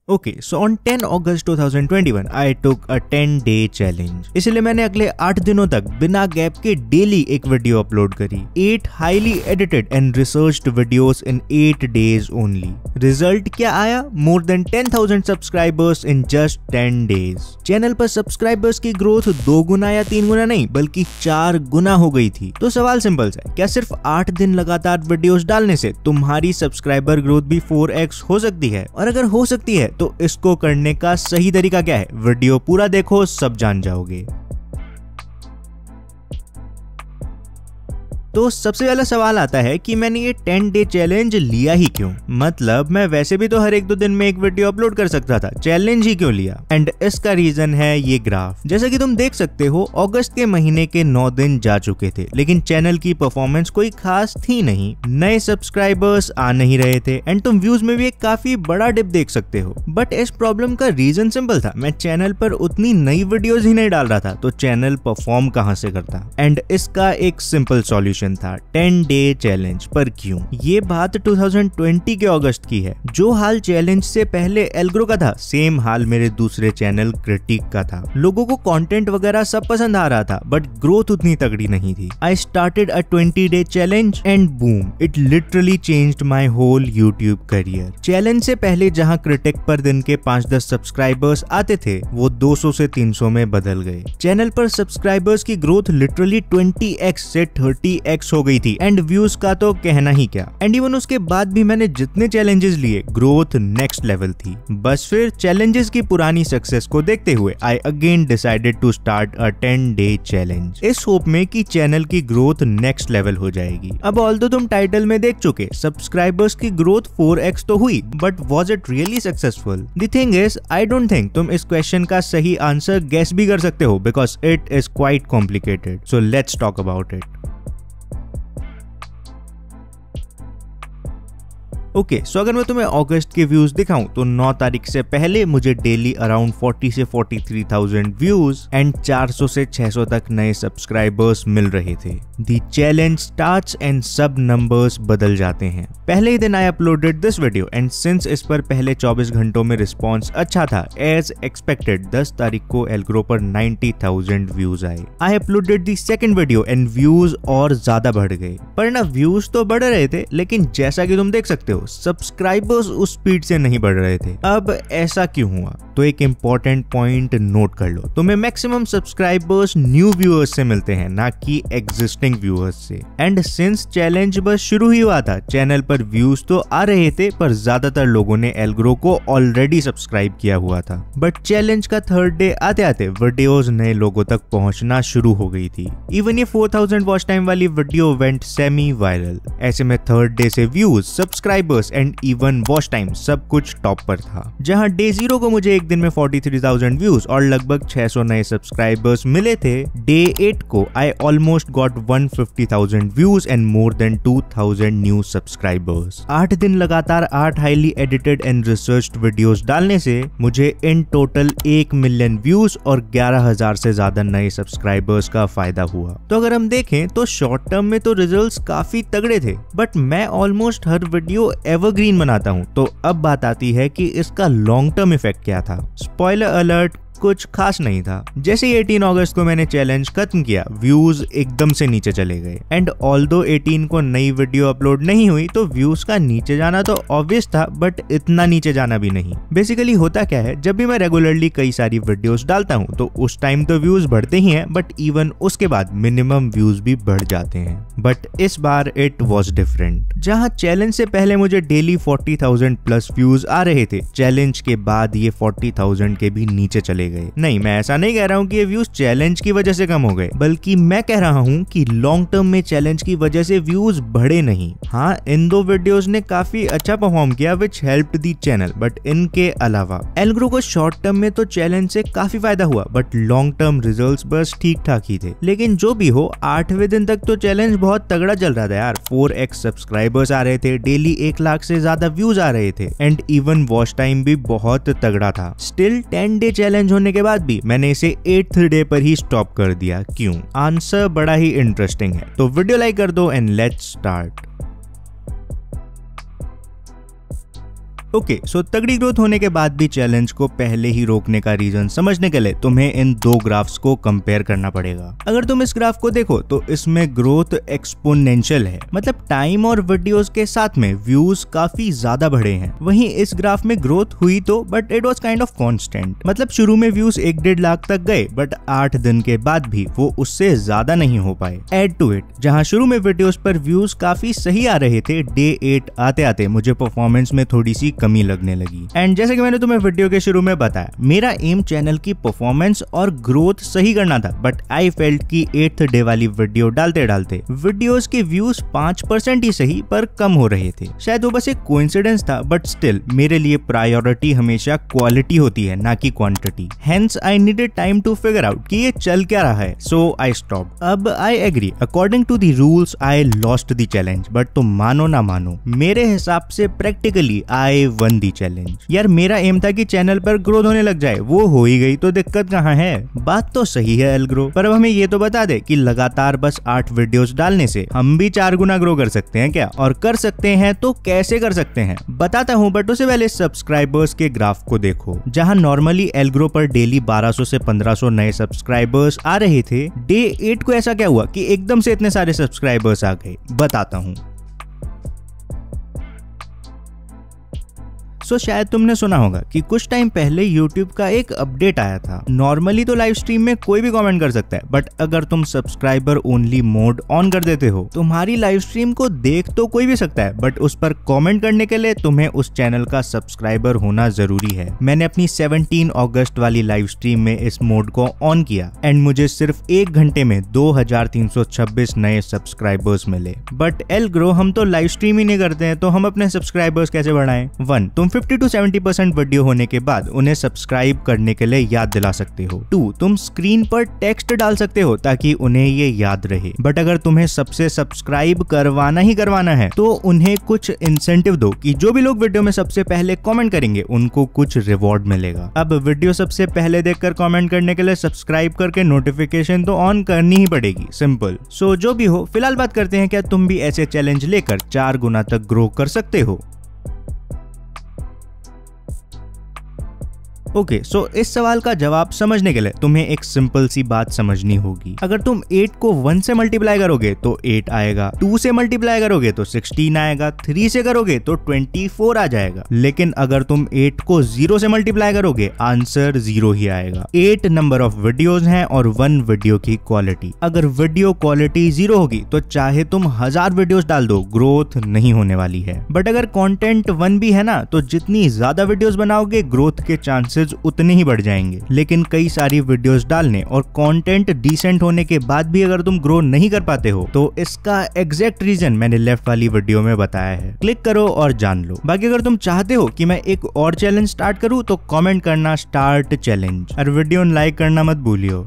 Okay, so on 10 August 2021, I took a 10-day challenge. इसलिए मैंने अगले 8 दिनों तक बिना गैप के डेली एक वीडियो अपलोड करी। 8 highly edited and researched videos in 8 days only. Result क्या आया? More than 10,000 subscribers in just 10 days. Channel पर सब्सक्राइबर्स की ग्रोथ 2 गुना या 3 गुना नहीं बल्कि 4 गुना हो गई थी। तो सवाल सिंपल सा है, क्या सिर्फ 8 दिन लगातार वीडियोस डालने से तुम्हारी सब्सक्राइबर ग्रोथ भी 4x हो सकती है? और अगर हो सकती है तो इसको करने का सही तरीका क्या है? वीडियो पूरा देखो, सब जान जाओगे। तो सबसे पहला सवाल आता है कि मैंने ये 10 डे चैलेंज लिया ही क्यों? मतलब मैं वैसे भी तो हर 1-2 दिन में एक वीडियो अपलोड कर सकता था, चैलेंज ही क्यों लिया? एंड इसका रीजन है ये ग्राफ। जैसा कि तुम देख सकते हो, अगस्त के महीने के 9 दिन जा चुके थे, लेकिन चैनल की परफॉर्मेंस कोई खास थी नहीं। नए सब्सक्राइबर्स आ नहीं रहे थे एंड तुम व्यूज में भी एक काफी बड़ा डिप देख सकते हो। बट इस प्रॉब्लम का रीजन सिंपल था, मैं चैनल पर उतनी नई वीडियोज ही नहीं डाल रहा था, तो चैनल परफॉर्म कहां से करता? एंड इसका एक सिंपल सॉल्यूशन था 10 डे चैलेंज। पर क्यों? ये बात 2020 के अगस्त की है। जो हाल चैलेंज से पहले एल्ग्रो का था, सेम हाल मेरे दूसरे चैनल क्रिटिक का था। लोगों को कंटेंट वगैरह सब पसंद आ रहा था, बट ग्रोथ उतनी तगड़ी नहीं थी। I started a 20 day challenge and boom, it literally changed my whole YouTube career. Challenge से पहले जहां क्रिटिक पर दिन के 5-10 सब्सक्राइबर्स आते थे, वो 200 से 300 में बदल गए। चैनल पर सब्सक्राइबर्स की ग्रोथ लिटरली 20x से 30x हो गई थी एंड व्यूज का तो कहना ही क्या। एंड इवन उसके बाद भी मैंने जितने चैलेंजेस लिए, ग्रोथ नेक्स्ट लेवल थी। बस फिर चैलेंजेस की पुरानी सक्सेस को देखते हुए I again decided to start a 10 day challenge, इस होप में कि चैनल की ग्रोथ नेक्स्ट लेवल हो जाएगी। अब ऑल्दो तुम टाइटल में देख चुके, सब्सक्राइबर्स की ग्रोथ 4x तो हुई, but was it really successful? The thing is, I don't think तुम इस क्वेश्चन का सही आंसर गेस भी कर सकते हो, because it is quite complicated. So let's talk about it. Okay, so अगर मैं तुम्हें अगस्त के व्यूज दिखाऊं तो 9 तारीख से पहले मुझे डेली अराउंड 40 से 43,000 व्यूज एंड 400 से 600 तक नए सब्सक्राइबर्स मिल रहे थे। द चैलेंज स्टार्ट्स एंड सब नंबर्स बदल जाते हैं। पहले ही दिन I uploaded this video and since इस पर पहले 24 घंटों में रिस्पॉन्स अच्छा था, एज एक्सपेक्टेड 10 तारीख को एल्ग्रो पर 90,000 व्यूज आए। I uploaded the second video and views और ज्यादा बढ़ गए। पर ना, व्यूज तो बढ़ रहे थे, लेकिन जैसा कि तुम देख सकते हो, सब्सक्राइबर्स उस स्पीड से नहीं बढ़ रहे थे। अब ऐसा क्यों हुआ? तो एक इंपॉर्टेंट पॉइंट नोट कर लो, तुम्हें मैक्सिमम सब्सक्राइबर्स न्यू व्यूअर्स से मिलते हैं, ना कि एग्जिस्टिंग व्यूअर्स से। एंड सिंस चैलेंज बस शुरू ही हुआ था, चैनल पर व्यूज तो आ रहे थे, पर ज्यादातर लोगों ने एल्ग्रो को ऑलरेडी सब्सक्राइब किया हुआ था। बट चैलेंज का 3rd डे आते आते वीडियोस नए लोगों तक पहुंचना शुरू हो गई थी। इवन ये 4000 वॉच टाइम वाली वीडियो वेंट सेमी वायरल। ऐसे में 3rd डे से views, subscribers and even watch time सब कुछ टॉप पर था। जहां डे 0 को मुझे एक दिन में 43,000 व्यूज और लगभग 600 नए सब्सक्राइबर्स मिले थे, डे 8 को I almost got 150,000 views and more than 2,000 new subscribers. 8 दिन लगातार 8 highly edited and researched videos डालने से मुझे इन टोटल 1 मिलियन व्यूज और 11,000 से ज्यादा नए सब्सक्राइबर्स का फायदा हुआ। तो अगर हम देखें तो शॉर्ट टर्म में तो रिजल्ट्स काफी तगड़े थे, बट मैं ऑलमोस्ट हर वीडियो एवरग्रीन बनाता हूं। तो अब बात आती है कि इसका लॉन्ग टर्म इफेक्ट क्या था। स्पॉइलर अलर्ट, कुछ खास नहीं था। जैसे 18 अगस्त को मैंने चैलेंज खत्म किया, व्यूज एकदम से नीचे चले गए। एंड ऑल्दो 18 को नई वीडियो अपलोड नहीं हुई, तो व्यूज का नीचे जाना तो ऑब्वियस था, बट इतना नीचे जाना भी नहीं। बेसिकली होता क्या है, जब भी मैं रेगुलरली कई सारी वीडियोस डालता हूं, तो उस टाइम तो व्यूज बढ़ते ही हैं, बट इवन उसके बाद मिनिमम व्यूज भी बढ़ जाते हैं। बट इस बार इट वॉज डिफरेंट। जहां चैलेंज से पहले मुझे डेली 40,000 प्लस व्यूज आ रहे थे, चैलेंज के बाद ये 40,000 के भी नीचे चले गए। नहीं, मैं ऐसा नहीं कह रहा हूँ कि ये व्यूज चैलेंज की वजह से कम हो गए, बल्कि मैं कह रहा हूँ कि लॉन्ग टर्म में चैलेंज की वजह से व्यूज बढ़े नहीं। हाँ, इन 2 वीडियोस ने काफी अच्छा परफॉर्म किया, विच हेल्प्ड द चैनल, बट इनके अलावा एल्ग्रो को शॉर्ट टर्म में तो चैलेंज से काफी फायदा हुआ, बट लॉन्ग टर्म रिजल्ट्स बस ठीक ठाक ही थे। लेकिन जो भी हो, 8वें दिन तक तो चैलेंज बहुत तगड़ा चल रहा था यार। 4x सब्सक्राइबर्स आ रहे थे, डेली 1 लाख से ज्यादा व्यूज आ रहे थे एंड इवन वॉच टाइम भी बहुत तगड़ा था। स्टिल 10 डे चैलेंज होने के बाद भी मैंने इसे 8th डे पर ही स्टॉप कर दिया। क्यों? आंसर बड़ा ही इंटरेस्टिंग है, तो वीडियो लाइक कर दो एंड लेट्स स्टार्ट। ओके, सो तगड़ी ग्रोथ होने के बाद भी चैलेंज को पहले ही रोकने का रीजन समझने के लिए तुम्हें इन दो ग्राफ्स को कंपेयर करना पड़ेगा। अगर तुम इस ग्राफ को देखो तो इसमें ग्रोथ एक्सपोनेंशियल है, मतलब टाइम और वीडियोस के साथ में व्यूज काफी ज्यादा बढ़े हैं। वहीं इस ग्राफ में ग्रोथ हुई तो but it was kind of constant, मतलब शुरू में व्यूज 1-1.5 लाख तक गए बट 8 दिन के बाद भी वो उससे ज्यादा नहीं हो पाए। एड टू इट, जहां शुरू में वीडियोस पर व्यूज काफी सही आ रहे थे, डे 8 आते आते मुझे परफॉर्मेंस में थोड़ी सी कमी लगने लगी। एंड जैसे कि मैंने तुम्हें वीडियो के शुरू में बताया, मेरा एम चैनल की परफॉर्मेंस और ग्रोथ सही करना था, बट आई फेल्ट कि 8th डे वाली वीडियो डालते डालते वीडियोस के व्यूज 5% ही सही पर कम हो रहे थे। शायद वो बस एक कोइंसिडेंस था, बट स्टिल मेरे लिए प्रायोरिटी हमेशा क्वालिटी होती है, ना कि quantity. Hence I needed time to figure out कि ये चल क्या रहा है, सो आई स्टॉप। अब I agree, according to the rules I lost the challenge, but तुम मानो ना मानो, मेरे हिसाब से practically I won the challenge. यार मेरा एम था कि चैनल पर ग्रोथ होने लग जाए, वो हो ही गई तो दिक्कत कहाँ है। बात तो सही है एल्ग्रो, पर अब हमें ये तो बता दे कि लगातार बस 8 वीडियोस डालने से हम भी 4 गुना ग्रो कर सकते हैं क्या? और कर सकते हैं तो कैसे कर सकते हैं बताता हूँ, बट उससे पहले सब्सक्राइबर्स के ग्राफ को देखो। जहाँ नॉर्मली एल्ग्रो पर डेली 1200 से 1500 नए सब्सक्राइबर्स आ रहे थे, डे 8 को ऐसा क्या हुआ कि एकदम से इतने सारे सब्सक्राइबर्स आ गए, बताता हूँ। सो शायद तुमने सुना होगा कि कुछ टाइम पहले YouTube का एक अपडेट आया था। नॉर्मली तो लाइव स्ट्रीम में कोई भी कमेंट कर सकता है, बट अगर तुम सब्सक्राइबर ओनली मोड ऑन कर देते हो, तुम्हारी लाइव स्ट्रीम को देख तो कोई भी सकता है, बट उस पर कमेंट करने के लिए तुम्हें उस चैनल का सब्सक्राइबर होना जरूरी है। मैंने अपनी 17 अगस्त वाली लाइव स्ट्रीम में इस मोड को ऑन किया एंड मुझे सिर्फ 1 घंटे में 2326 नए सब्सक्राइबर्स मिले। बट एल्ग्रो, हम तो लाइव स्ट्रीम ही नहीं करते हैं, तो हम अपने सब्सक्राइबर्स कैसे बढ़ाएं? 1, तुम 50 to 70% वीडियो होने के बाद उन्हें सब्सक्राइब करने के लिए याद दिला सकते हो। 2, तुम स्क्रीन पर टेक्स्ट डाल सकते हो ताकि उन्हें ये याद रहे। बट अगर तुम्हें सबसे सब्सक्राइब करवाना ही करवाना है तो उन्हें कुछ इंसेंटिव दो कि जो भी लोग वीडियो में सबसे पहले कमेंट करेंगे उनको कुछ रिवॉर्ड मिलेगा। अब वीडियो सबसे पहले देखकर कमेंट करने के लिए सब्सक्राइब करके नोटिफिकेशन तो ऑन करनी ही पड़ेगी, सिंपल। सो जो भी हो, फिलहाल बात करते हैं क्या तुम भी ऐसे चैलेंज लेकर 4 गुना तक ग्रो कर सकते हो। ओके, सो इस सवाल का जवाब समझने के लिए तुम्हें एक सिंपल सी बात समझनी होगी। अगर तुम 8 को 1 से मल्टीप्लाई करोगे तो 8 आएगा, 2 से मल्टीप्लाई करोगे तो 16 आएगा, 3 से करोगे तो 24 आ जाएगा। लेकिन अगर तुम 8 को 0 से मल्टीप्लाई करोगे, आंसर 0 ही आएगा। 8 नंबर ऑफ वीडियोस हैं और 1 वीडियो की क्वालिटी। अगर वीडियो क्वालिटी 0 होगी तो चाहे तुम 1000 वीडियोस डाल दो, ग्रोथ नहीं होने वाली है। बट अगर कंटेंट 1 भी है ना, तो जितनी ज्यादा वीडियोस बनाओगे, ग्रोथ के चांसेस उतने ही बढ़ जाएंगे। लेकिन कई सारी वीडियोस डालने और कंटेंट डिसेंट होने के बाद भी अगर तुम ग्रो नहीं कर पाते हो, तो इसका एग्जैक्ट रीजन मैंने लेफ्ट वाली वीडियो में बताया है, क्लिक करो और जान लो। बाकी अगर तुम चाहते हो कि मैं एक और चैलेंज स्टार्ट करूं तो कमेंट करना स्टार्ट चैलेंज, और वीडियो लाइक करना मत भूलियो।